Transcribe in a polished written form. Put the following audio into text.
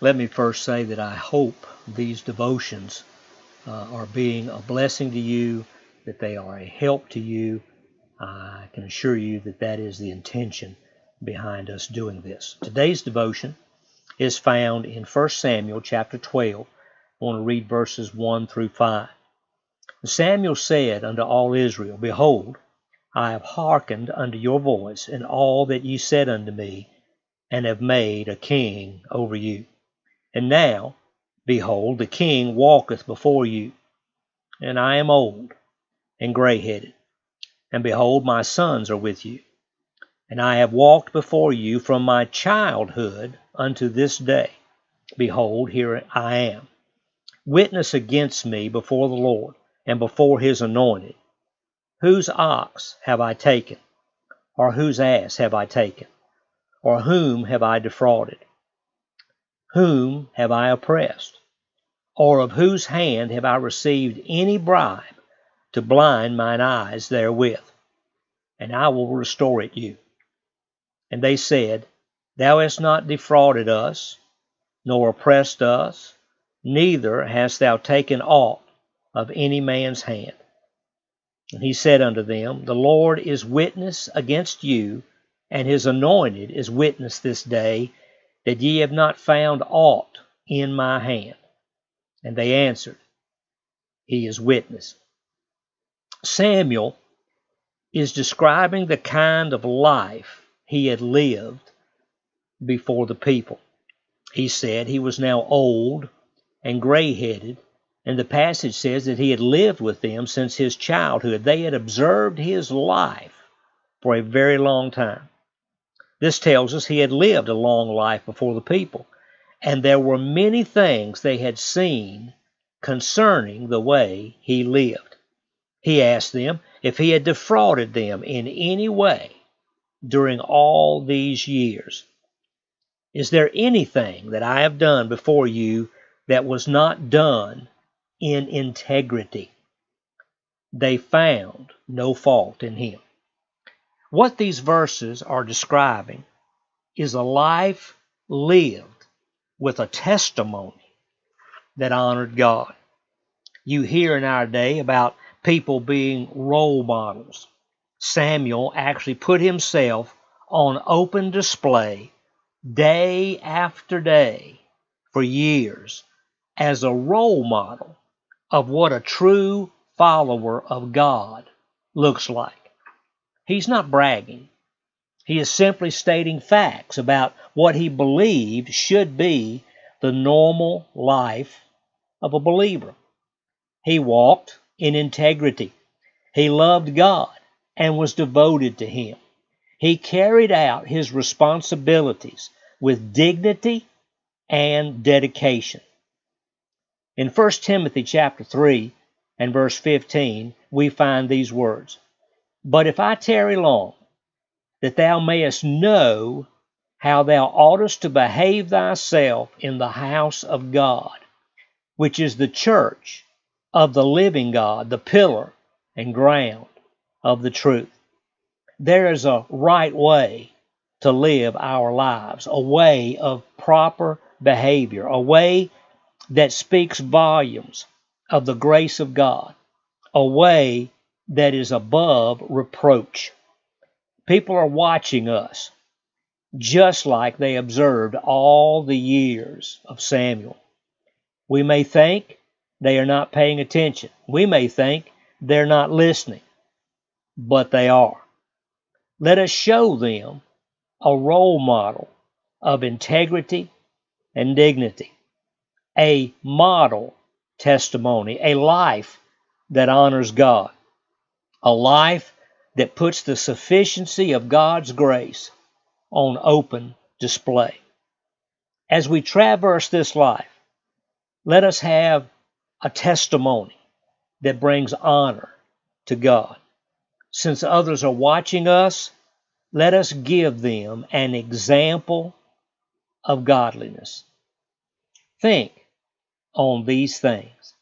Let me first say that I hope these devotions are being a blessing to you, that they are a help to you. I can assure you that that is the intention behind us doing this. Today's devotion is found in 1 Samuel chapter 12. I want to read verses 1 through 5. Samuel said unto all Israel, Behold, I have hearkened unto your voice in all that ye said unto me, and have made a king over you. And now, behold, the king walketh before you, and I am old and gray-headed. And behold, my sons are with you. And I have walked before you from my childhood unto this day. Behold, here I am. Witness against me before the Lord, and before his anointed. Whose ox have I taken? Or whose ass have I taken? Or whom have I defrauded? Whom have I oppressed? Or of whose hand have I received any bribe to blind mine eyes therewith? And I will restore it you. And they said, Thou hast not defrauded us, nor oppressed us, neither hast thou taken aught of any man's hand. And he said unto them, The Lord is witness against you, and his anointed is witness this day, that ye have not found aught in my hand. And they answered, He is witness. Samuel is describing the kind of life he had lived before the people. He said he was now old and gray-headed, and the passage says that he had lived with them since his childhood. They had observed his life for a very long time. This tells us he had lived a long life before the people, and there were many things they had seen concerning the way he lived. He asked them if he had defrauded them in any way during all these years. Is there anything that I have done before you that was not done in integrity? They found no fault in him. What these verses are describing is a life lived with a testimony that honored God. You hear in our day about people being role models. Samuel actually put himself on open display day after day for years as a role model of what a true follower of God looks like. He's not bragging. He is simply stating facts about what he believed should be the normal life of a believer. He walked in integrity. He loved God and was devoted to him. He carried out his responsibilities with dignity and dedication. In 1 Timothy chapter 3 and verse 15, we find these words, But if I tarry long, that thou mayest know how thou oughtest to behave thyself in the house of God, which is the church of the living God, the pillar and ground of the truth. There is a right way to live our lives, a way of proper behavior, a way that speaks volumes of the grace of God, a way that is above reproach. People are watching us, just like they observed all the years of Samuel. We may think they are not paying attention. We may think they're not listening, but they are. Let us show them a role model of integrity and dignity, a model testimony, a life that honors God, a life that puts the sufficiency of God's grace on open display. As we traverse this life, let us have a testimony that brings honor to God. Since others are watching us, let us give them an example of godliness. Think on these things.